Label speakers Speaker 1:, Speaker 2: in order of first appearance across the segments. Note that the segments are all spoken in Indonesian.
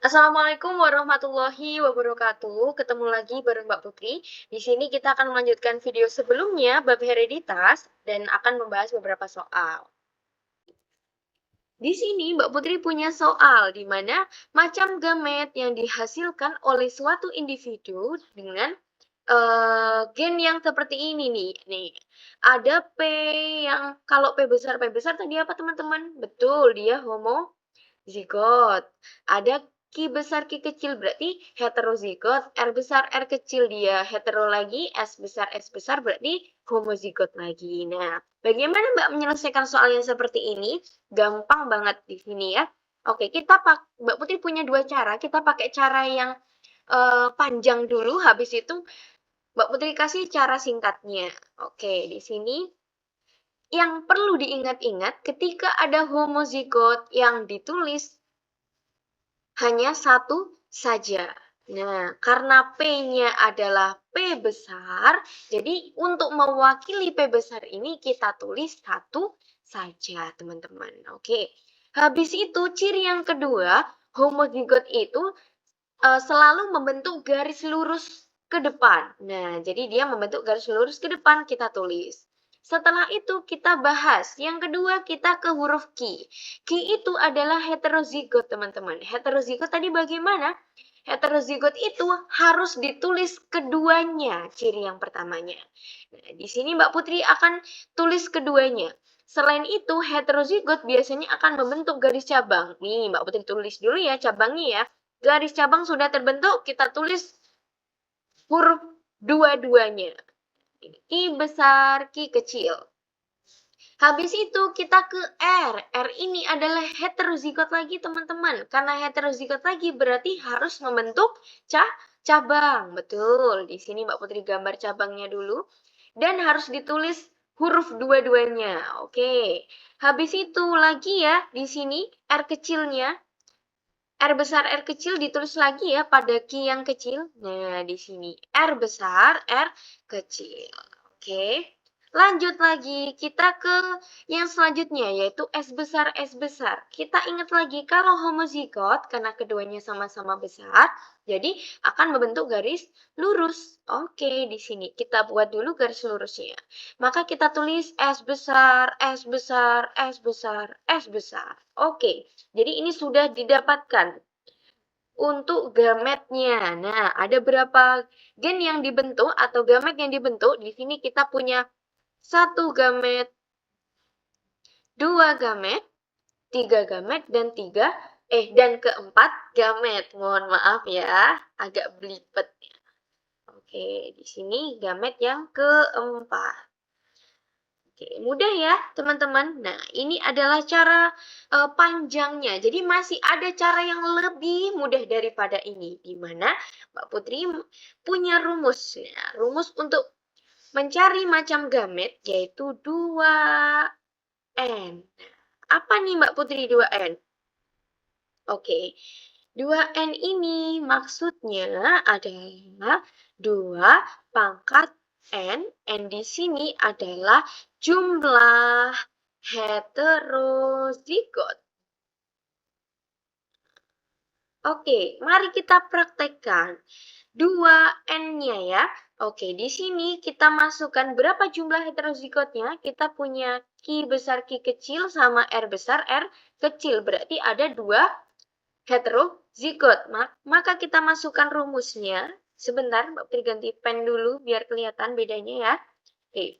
Speaker 1: Assalamualaikum warahmatullahi wabarakatuh. Ketemu lagi bareng Mbak Putri. Di sini kita akan melanjutkan video sebelumnya bab hereditas dan akan membahas beberapa soal. Di sini Mbak Putri punya soal di mana macam gamet yang dihasilkan oleh suatu individu dengan gen yang seperti ini nih. Nih, ada P yang kalau P besar tadi apa teman-teman? Betul, dia homozigot. Ada Q besar Q kecil berarti heterozigot, R besar R kecil dia hetero lagi, S besar berarti homozigot lagi. Nah, bagaimana Mbak menyelesaikan soal yang seperti ini? Gampang banget di sini ya. Oke, Mbak Putri punya dua cara. Kita pakai cara yang panjang dulu, habis itu Mbak Putri kasih cara singkatnya. Oke, di sini yang perlu diingat-ingat ketika ada homozigot yang ditulis hanya satu saja. Nah, karena P-nya adalah P besar, jadi untuk mewakili P besar ini kita tulis satu saja, teman-teman. Oke. Habis itu, ciri yang kedua, homozigot itu selalu membentuk garis lurus ke depan. Nah, jadi dia membentuk garis lurus ke depan, kita tulis. Setelah itu kita bahas. Yang kedua kita ke huruf Q. Q itu adalah heterozigot, teman-teman. Heterozigot tadi bagaimana? Heterozigot itu harus ditulis keduanya, ciri yang pertamanya. Nah, di sini Mbak Putri akan tulis keduanya. Selain itu, heterozigot biasanya akan membentuk garis cabang. Nih, Mbak Putri tulis dulu ya cabangnya ya. Garis cabang sudah terbentuk, kita tulis huruf dua-duanya. Q besar, Q kecil. Habis itu kita ke R. R ini adalah heterozigot lagi teman-teman. Karena heterozigot lagi berarti harus membentuk cabang. Betul, di sini Mbak Putri gambar cabangnya dulu. Dan harus ditulis huruf dua-duanya. Oke. Habis itu lagi ya, di sini R kecilnya. R besar, R kecil ditulis lagi ya pada Q yang kecil. Nah, di sini R besar, R kecil. Oke. Lanjut lagi, kita ke yang selanjutnya yaitu S besar, S besar. Kita ingat lagi kalau homozigot, karena keduanya sama-sama besar, jadi akan membentuk garis lurus. Oke, di sini kita buat dulu garis lurusnya. Maka kita tulis S besar, S besar, S besar, S besar. Oke, jadi ini sudah didapatkan untuk gametnya. Nah, ada berapa gen yang dibentuk atau gamet yang dibentuk? Di sini kita punya satu gamet, dua gamet, tiga gamet, dan keempat gamet. Mohon maaf ya, agak belibet. Oke, di sini gamet yang keempat. Oke, mudah ya teman-teman. Nah, ini adalah cara panjangnya. Jadi masih ada cara yang lebih mudah daripada ini. Di mana Mbak Putri punya rumus. Ya, rumus untuk mencari macam gamet yaitu 2N. Apa nih Mbak Putri 2N? Oke, 2N ini maksudnya adalah 2 pangkat N. N di sini adalah jumlah heterozigot. Oke, mari kita praktekkan 2N-nya ya. Oke, di sini kita masukkan berapa jumlah heterozigotnya. Kita punya Q besar Q kecil sama R besar R kecil. Berarti ada 2 heterozigot. Maka kita masukkan rumusnya. Sebentar, Mbak Putri ganti pen dulu biar kelihatan bedanya ya. Oke.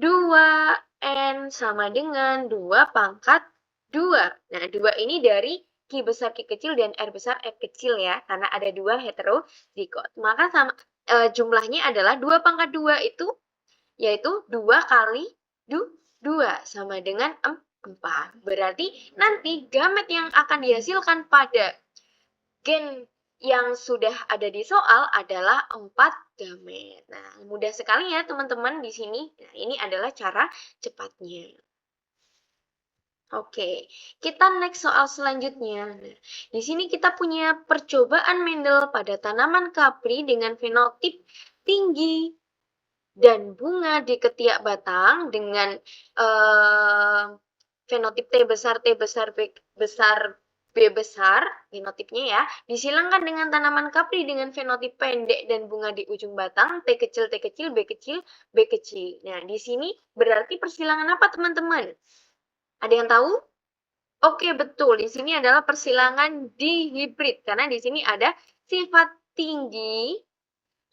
Speaker 1: 2N sama dengan 2 pangkat 2. Nah, 2 ini dari Q besar Q kecil dan R besar R kecil ya, karena ada 2 heterozigot. Maka jumlahnya adalah 2 pangkat 2 itu, yaitu 2 kali 2 sama dengan 4. Berarti nanti gamet yang akan dihasilkan pada gen yang sudah ada di soal adalah 4 gamet. Nah, mudah sekali ya teman-teman di sini. Nah, ini adalah cara cepatnya. Oke, kita next soal selanjutnya. Nah, di sini kita punya percobaan Mendel pada tanaman kapri dengan fenotip tinggi dan bunga di ketiak batang dengan fenotip T besar, B besar, B besar, genotipnya ya, disilangkan dengan tanaman kapri dengan fenotip pendek dan bunga di ujung batang, T kecil, T kecil, B kecil, B kecil. Nah, di sini berarti persilangan apa teman-teman? Ada yang tahu? Oke, betul. Di sini adalah persilangan dihibrid, karena di sini ada sifat tinggi,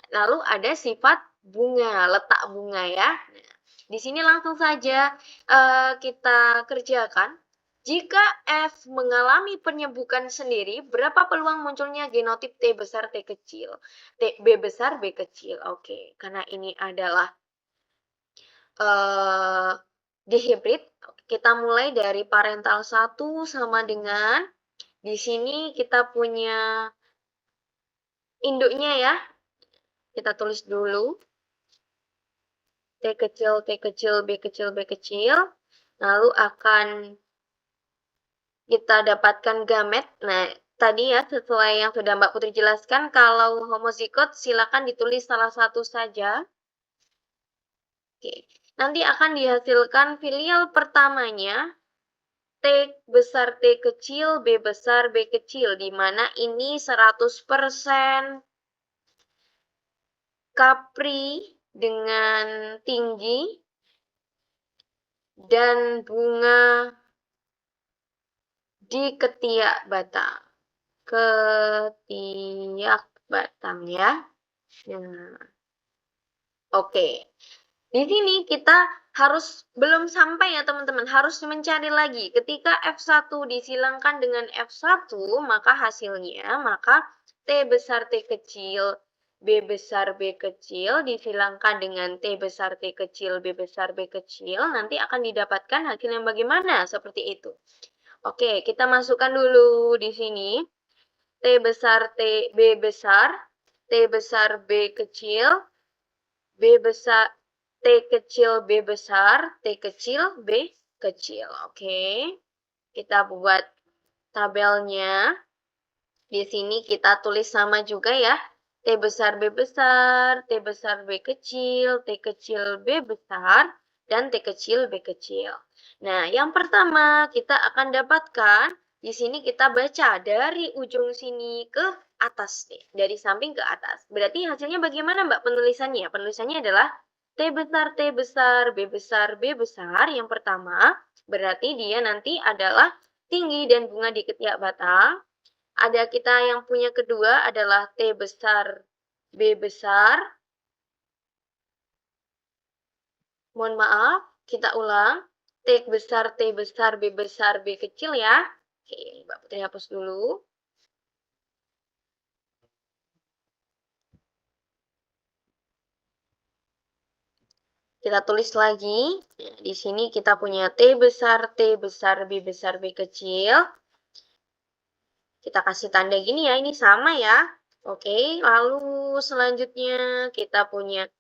Speaker 1: lalu ada sifat bunga, letak bunga ya. Nah, di sini langsung saja kita kerjakan. Jika F mengalami penyebukan sendiri, berapa peluang munculnya genotip T besar T kecil? B besar B kecil. Oke, karena ini adalah dihibrid, kita mulai dari parental 1 sama dengan di sini kita punya induknya ya. Kita tulis dulu. T kecil, T kecil, B kecil, B kecil. Lalu akan kita dapatkan gamet. Nah, tadi ya sesuai yang sudah Mbak Putri jelaskan, kalau homozigot silakan ditulis salah satu saja. Oke. Nanti akan dihasilkan filial pertamanya T besar T kecil, B besar B kecil, di mana ini 100% kapri dengan tinggi dan bunga di ketiak batang. Ketiak batang ya. Nah, oke. Di sini kita harus belum sampai ya teman-teman, harus mencari lagi. Ketika F1 disilangkan dengan F1, maka hasilnya, maka T besar T kecil, B besar B kecil disilangkan dengan T besar T kecil, B besar B kecil, nanti akan didapatkan hasil yang bagaimana? Seperti itu. Oke, kita masukkan dulu di sini. T besar T, B besar, T besar B kecil, B besar, T kecil B besar, T kecil B kecil. Oke. Kita buat tabelnya. Di sini kita tulis sama juga ya. T besar B besar, T besar B kecil, T kecil B besar, dan T kecil B kecil. Nah, yang pertama kita akan dapatkan, di sini kita baca dari ujung sini ke atas nih, dari samping ke atas. Berarti hasilnya bagaimana Mbak penulisannya? Penulisannya adalah T besar, B besar, B besar. Yang pertama, berarti dia nanti adalah tinggi dan bunga di ketiak batang. Ada kita yang punya kedua adalah T besar, B besar. Mohon maaf, kita ulang. T besar, B besar, B kecil ya. Oke, Mbak Putri hapus dulu. Kita tulis lagi. Nah, di sini kita punya T besar, B besar, B kecil. Kita kasih tanda gini ya, ini sama ya. Oke, lalu selanjutnya kita punya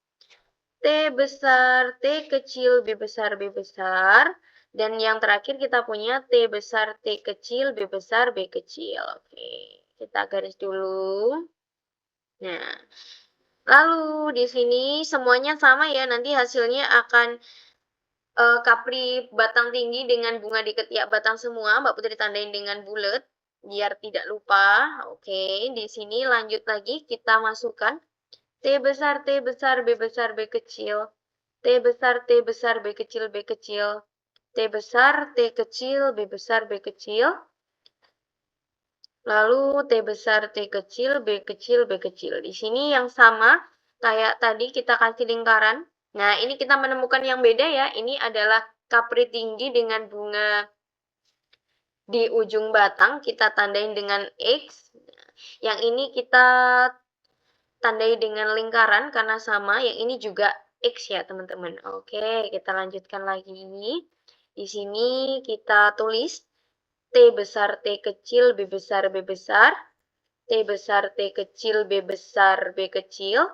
Speaker 1: T besar, T kecil, B besar, B besar. Dan yang terakhir kita punya T besar, T kecil, B besar, B kecil. Oke, kita garis dulu. Nah, lalu di sini semuanya sama ya, nanti hasilnya akan kapri batang tinggi dengan bunga di ketiak batang semua. Mbak Putri tandain dengan bulat biar tidak lupa. Oke, di sini lanjut lagi kita masukkan T besar, B besar, B kecil. T besar, B kecil, B kecil. T besar, T kecil, B besar, B kecil. Lalu T besar, T kecil, B kecil, B kecil. Di sini yang sama kayak tadi kita kasih lingkaran. Nah, ini kita menemukan yang beda ya. Ini adalah kapri tinggi dengan bunga di ujung batang. Kita tandain dengan X. Yang ini kita tandai dengan lingkaran karena sama. Yang ini juga X ya, teman-teman. Oke, kita lanjutkan lagi. Di sini kita tulis T besar, T kecil, B besar, B besar. T besar, T kecil, B besar, B kecil.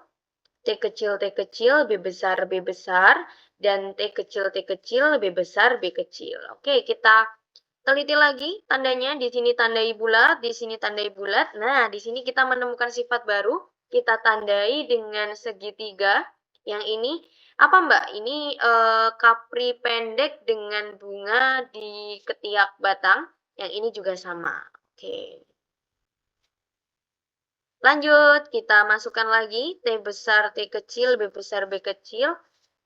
Speaker 1: T kecil, T kecil, B besar, B besar. Dan T kecil, T kecil, B besar, B kecil. Oke, kita teliti lagi tandanya. Di sini tandai bulat, di sini tandai bulat. Nah, di sini kita menemukan sifat baru. Kita tandai dengan segitiga. Yang ini apa Mbak? Ini kapri pendek dengan bunga di ketiak batang. Yang ini juga sama. Oke. Lanjut, kita masukkan lagi T besar, T kecil, B besar, B kecil,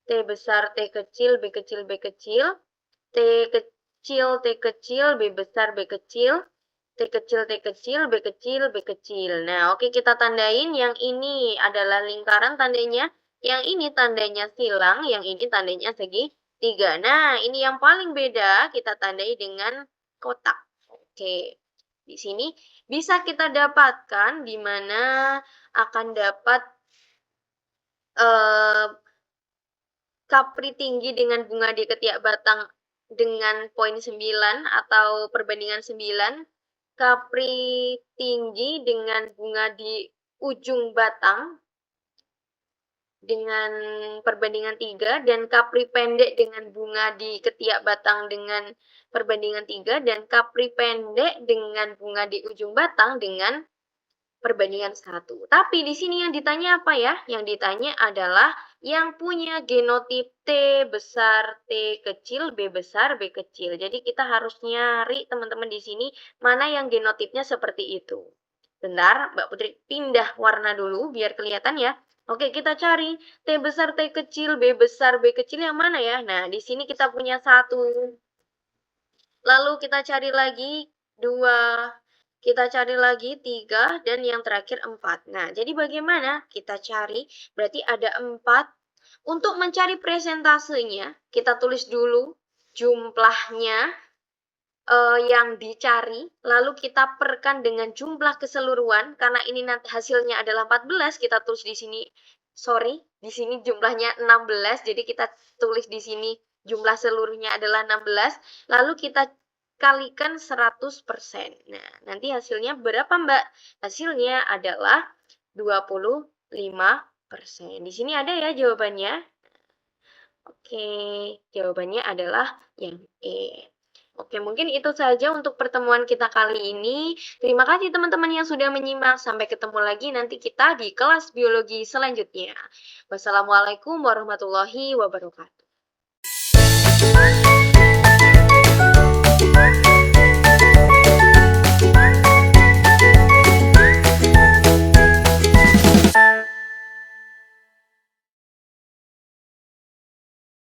Speaker 1: T besar, T kecil, B kecil, B kecil, T kecil, T kecil, B besar, B kecil, T kecil, T kecil, B kecil, B kecil. Nah, oke kita tandain yang ini adalah lingkaran tandanya, yang ini tandanya silang, yang ini tandanya segitiga. Nah, ini yang paling beda kita tandai dengan kotak. Oke. Di sini bisa kita dapatkan di mana akan dapat eh, kapri tinggi dengan bunga di ketiak batang dengan poin 9 atau perbandingan 9, kapri tinggi dengan bunga di ujung batang dengan perbandingan 3, dan kapri pendek dengan bunga di ketiak batang dengan perbandingan 3, dan kapri pendek dengan bunga di ujung batang dengan perbandingan 1. Tapi di sini yang ditanya apa ya? Yang ditanya adalah yang punya genotip T besar, T kecil, B besar, B kecil. Jadi kita harus nyari teman-teman di sini mana yang genotipnya seperti itu. Bentar, Mbak Putri pindah warna dulu biar kelihatan ya. Oke, kita cari T besar, T kecil, B besar, B kecil yang mana ya? Nah, di sini kita punya 1. Lalu kita cari lagi 2, kita cari lagi 3, dan yang terakhir 4. Nah, jadi bagaimana kita cari? Berarti ada 4. Untuk mencari presentasenya, kita tulis dulu jumlahnya yang dicari, lalu kita perkan dengan jumlah keseluruhan, karena ini nanti hasilnya adalah 14, kita tulis di sini, di sini jumlahnya 16, jadi kita tulis di sini jumlah seluruhnya adalah 16, lalu kita kalikan 100%. Nah, nanti hasilnya berapa, Mbak? Hasilnya adalah 25%. Di sini ada ya jawabannya. Oke, jawabannya adalah yang E. Oke, mungkin itu saja untuk pertemuan kita kali ini. Terima kasih teman-teman yang sudah menyimak. Sampai ketemu lagi nanti kita di kelas biologi selanjutnya. Wassalamualaikum warahmatullahi wabarakatuh.